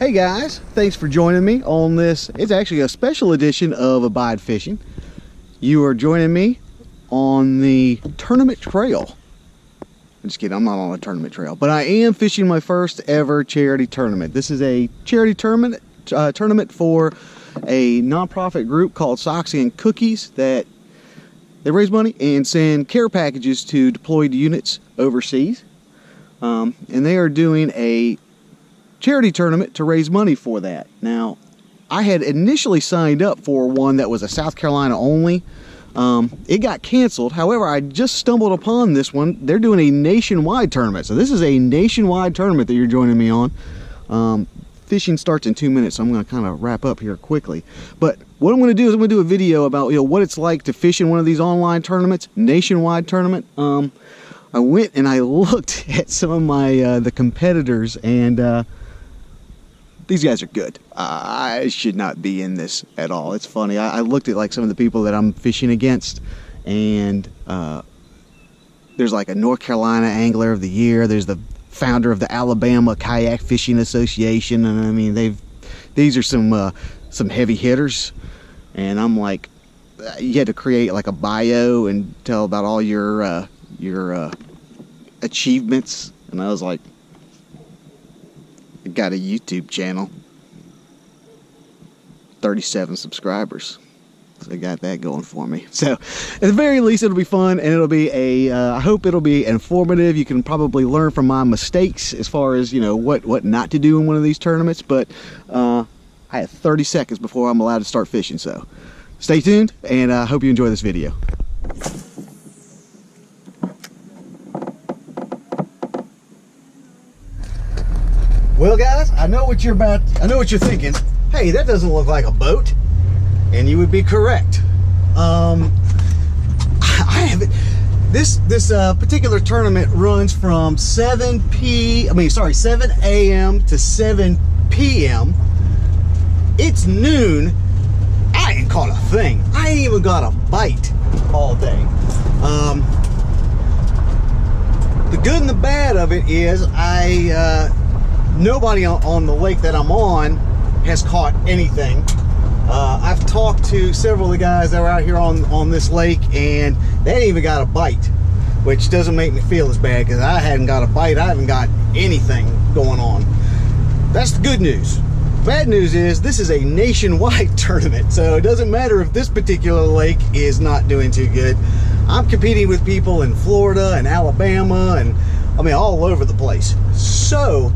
Hey guys, thanks for joining me on this. It's actually a special edition of Abide Fishing. You are joining me on the tournament trail. I'm just kidding, I'm not on a tournament trail, but I am fishing my first ever charity tournament. This is a charity tournament for a nonprofit group called Socks and Cookies that they raise money and send care packages to deployed units overseas. And they are doing a charity tournament to raise money for that. Now, I had initially signed up for one that was a South Carolina only. It got canceled. However, I just stumbled upon this one. They're doing a nationwide tournament. So this is a nationwide tournament that you're joining me on. Fishing starts in 2 minutes, so I'm going to kind of wrap up here quickly. But what I'm going to do is I'm going to do a video about what it's like to fish in one of these online tournaments, nationwide tournament. I went and I looked at some of my the competitors, and these guys are good. I should not be in this at all. It's funny. I looked at like some of the people that I'm fishing against, and there's like a North Carolina Angler of the Year. There's the founder of the Alabama Kayak Fishing Association, and I mean these are some heavy hitters. And I'm like, you had to create like a bio and tell about all your achievements, and I was like, I got a YouTube channel, 37 subscribers, so I got that going for me. So at the very least, it'll be fun, and it'll be I hope it'll be informative. You can probably learn from my mistakes as far as what not to do in one of these tournaments. But I have 30 seconds before I'm allowed to start fishing, so stay tuned, and I hope you enjoy this video. Well guys, I know what you're thinking. Hey, that doesn't look like a boat. And you would be correct. I haven't. This particular tournament runs from 7 a.m. to 7 p.m. It's noon. I ain't caught a thing. I ain't even got a bite all day. The good and the bad of it is nobody on the lake that I'm on has caught anything. I've talked to several of the guys that were out here on this lake, and they ain't even got a bite, which doesn't make me feel as bad because I hadn't got a bite. I haven't got anything going on. That's the good news. Bad news is this is a nationwide tournament, so it doesn't matter if this particular lake is not doing too good. I'm competing with people in Florida and Alabama, and I mean all over the place. So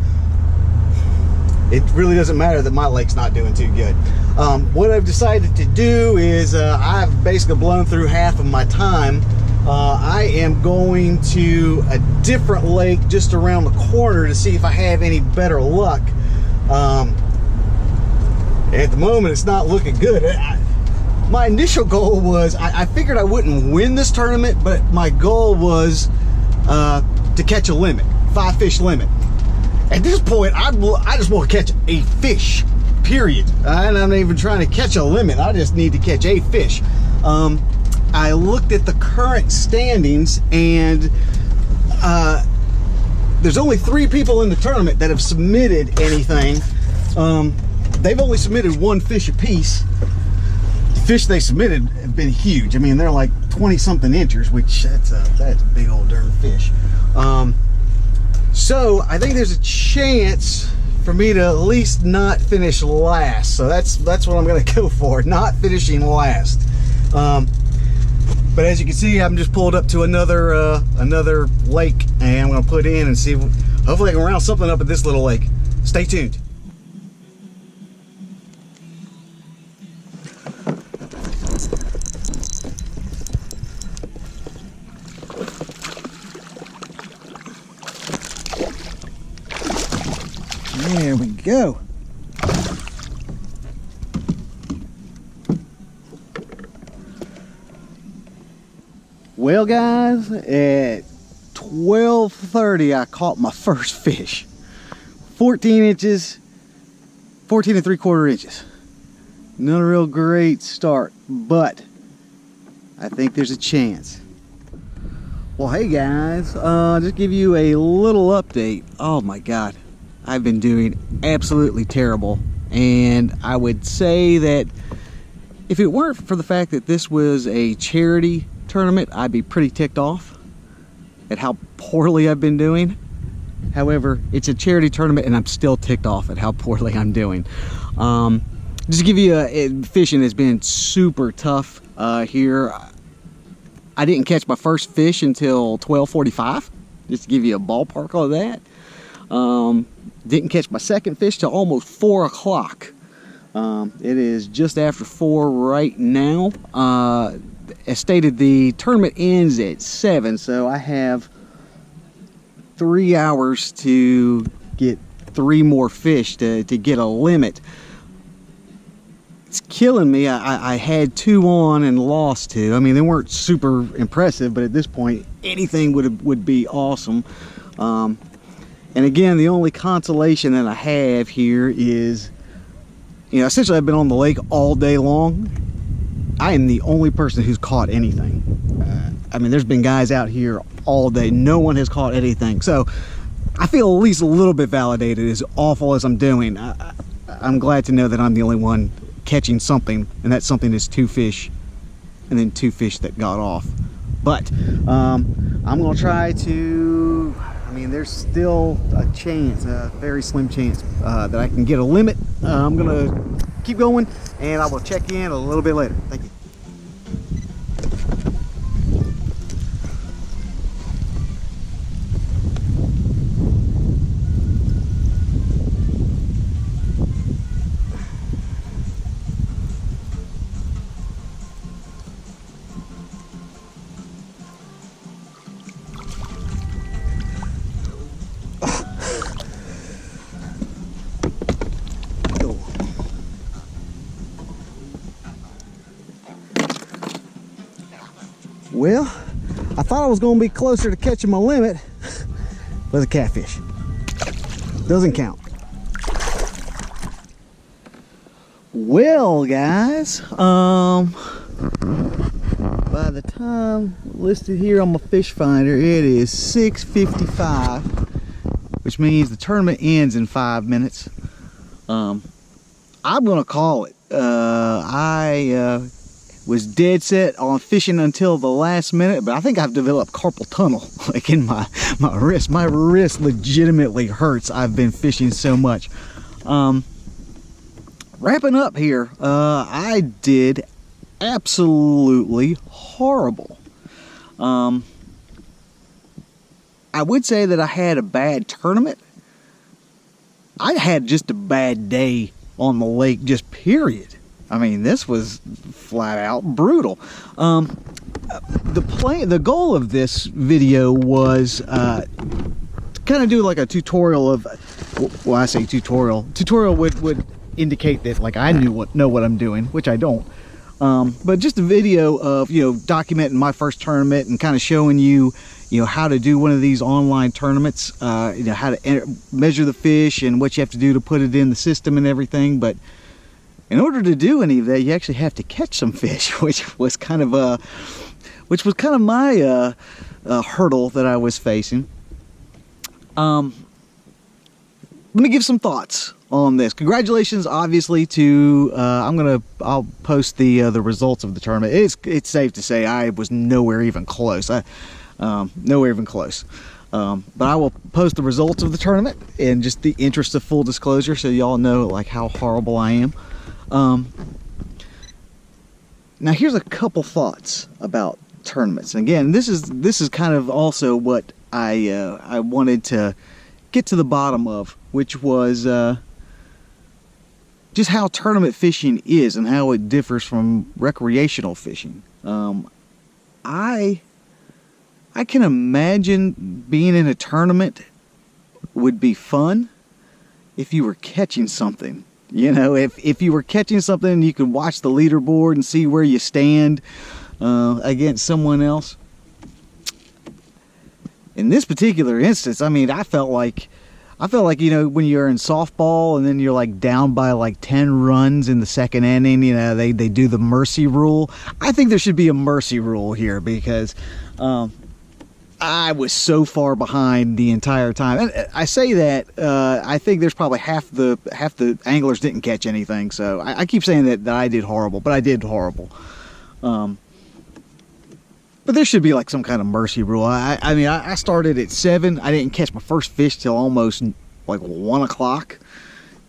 it really doesn't matter that my lake's not doing too good. What I've decided to do is I've basically blown through half of my time. I am going to a different lake just around the corner to see if I have any better luck. At the moment, it's not looking good. My initial goal was, I figured I wouldn't win this tournament, but my goal was to catch a limit, 5 fish limit. At this point, I just want to catch a fish, period. I'm not even trying to catch a limit. I just need to catch a fish. I looked at the current standings, and there's only 3 people in the tournament that have submitted anything. They've only submitted 1 fish apiece. The fish they submitted have been huge. I mean, they're like 20-something inches, which that's a big old darn fish. So I think there's a chance for me to at least not finish last. So that's what I'm going to go for, not finishing last. But as you can see, I'm just pulled up to another lake, and I'm going to put in and see. Hopefully I can round something up at this little lake. Stay tuned. There we go. Well guys, at 12:30 I caught my first fish. 14 inches, 14 3/4 inches. Not a real great start, but I think there's a chance. Well, hey guys, just give you a little update. Oh my God, I've been doing absolutely terrible. And I would say that if it weren't for the fact that this was a charity tournament, I'd be pretty ticked off at how poorly I've been doing. However, it's a charity tournament and I'm still ticked off at how poorly I'm doing. Just to give you fishing has been super tough here. I didn't catch my first fish until 12:45, just to give you a ballpark of that. Didn't catch my second fish till almost 4 o'clock. It is just after 4 right now. As stated, the tournament ends at 7, so I have 3 hours to get 3 more fish to get a limit. It's killing me. I had 2 on and lost 2. I mean, they weren't super impressive, but at this point, anything would be awesome. And again, the only consolation that I have here is, you know, essentially I've been on the lake all day long. I am the only person who's caught anything. I mean, there's been guys out here all day. No one has caught anything. So I feel at least a little bit validated, as awful as I'm doing. I'm glad to know that I'm the only one catching something, and that something is 2 fish, and then 2 fish that got off. But I'm gonna try to, I mean, there's still a chance, a very slim chance that I can get a limit. I'm gonna keep going, and I will check in a little bit later. Thank you. Well, I thought I was going to be closer to catching my limit, but a catfish. Doesn't count. Well, guys, by the time listed here on my fish finder, it is 6:55, which means the tournament ends in 5 minutes. I'm going to call it. I was dead set on fishing until the last minute, but I think I've developed carpal tunnel like in my wrist. My wrist legitimately hurts. I've been fishing so much. Wrapping up here, I did absolutely horrible. I would say that I had a bad tournament. I had just a bad day on the lake, just period. I mean, this was flat out brutal. The goal of this video was to kind of do like a tutorial of, well, I say tutorial. Tutorial would indicate that like I know what I'm doing, which I don't. But just a video of, you know, documenting my first tournament and kind of showing you, you know, how to do one of these online tournaments. You know, how to measure the fish and what you have to do to put it in the system and everything. But in order to do any of that, you actually have to catch some fish, which was kind of my hurdle that I was facing. Let me give some thoughts on this. Congratulations, obviously, to I'll post the results of the tournament. It's safe to say I was nowhere even close. Nowhere even close. But I will post the results of the tournament in just the interest of full disclosure, so y'all know like how horrible I am. Now here's a couple thoughts about tournaments. And again, this is kind of also what I wanted to get to the bottom of, which was just how tournament fishing is and how it differs from recreational fishing. I can imagine being in a tournament would be fun if you were catching something. You know, if you were catching something, you could watch the leaderboard and see where you stand against someone else. In this particular instance, I mean, I felt like, you know, when you're in softball and then you're like down by like 10 runs in the second inning, you know, they do the mercy rule. I think there should be a mercy rule here because I was so far behind the entire time. And I say that I think there's probably half the anglers didn't catch anything. So I keep saying that I did horrible, but I did horrible. But there should be like some kind of mercy rule. I mean, I started at 7. I didn't catch my first fish till almost like 1 o'clock.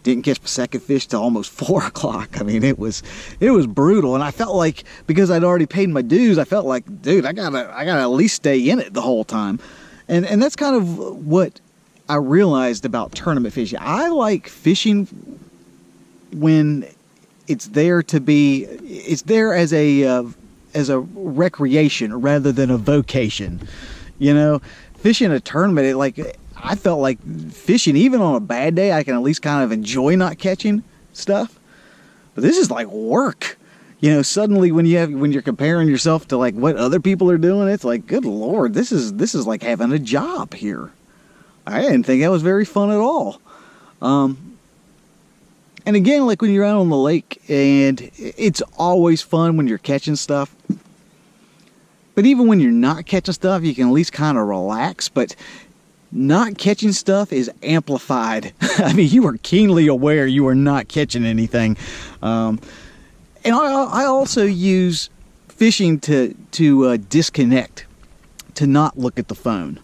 Didn't catch my second fish till almost 4 o'clock. I mean, it was brutal, and I felt like, because I'd already paid my dues, I felt like, dude, I gotta at least stay in it the whole time. And that's kind of what I realized about tournament fishing. I like fishing when it's there as a recreation rather than a vocation. You know, fishing a tournament, I felt like fishing, even on a bad day, I can at least kind of enjoy not catching stuff. But this is like work. You know, suddenly when you're comparing yourself to like what other people are doing, it's like, good Lord, this is like having a job here. I didn't think that was very fun at all. And again, like when you're out on the lake, and it's always fun when you're catching stuff. But even when you're not catching stuff, you can at least kind of relax. But not catching stuff is amplified. I mean, you are keenly aware you are not catching anything. And I also use fishing to disconnect, to not look at the phone.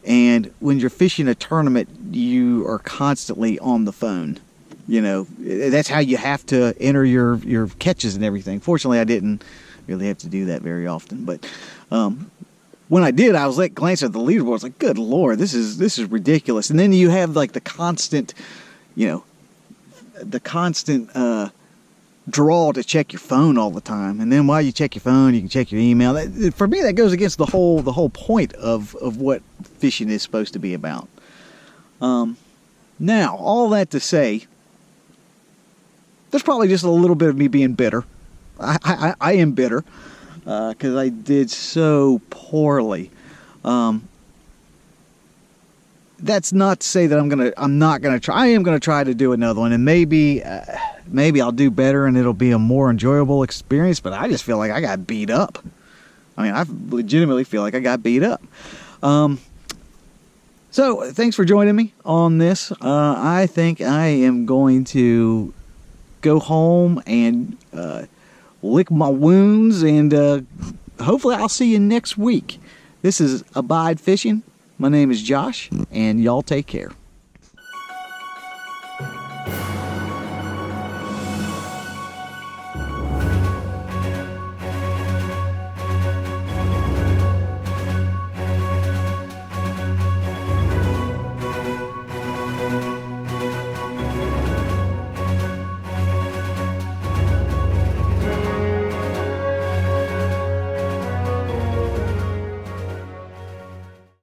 And when you're fishing a tournament, you are constantly on the phone. You know, that's how you have to enter your catches and everything. Fortunately, I didn't really have to do that very often. But when I did, I was like glancing at the leaderboard. I was like, good Lord, this is ridiculous. And then you have like the constant, draw to check your phone all the time. And then while you check your phone, you can check your email. For me, that goes against the whole point of what fishing is supposed to be about. Now, all that to say, there's probably just a little bit of me being bitter. I am bitter. Because I did so poorly. That's not to say that I'm not gonna try. I am gonna try to do another one, and maybe I'll do better, and it'll be a more enjoyable experience. But I just feel like I got beat up. I mean, I legitimately feel like I got beat up. So thanks for joining me on this. I think I am going to go home and lick my wounds, and hopefully I'll see you next week. This is Abide Fishing. My name is Josh, and y'all take care.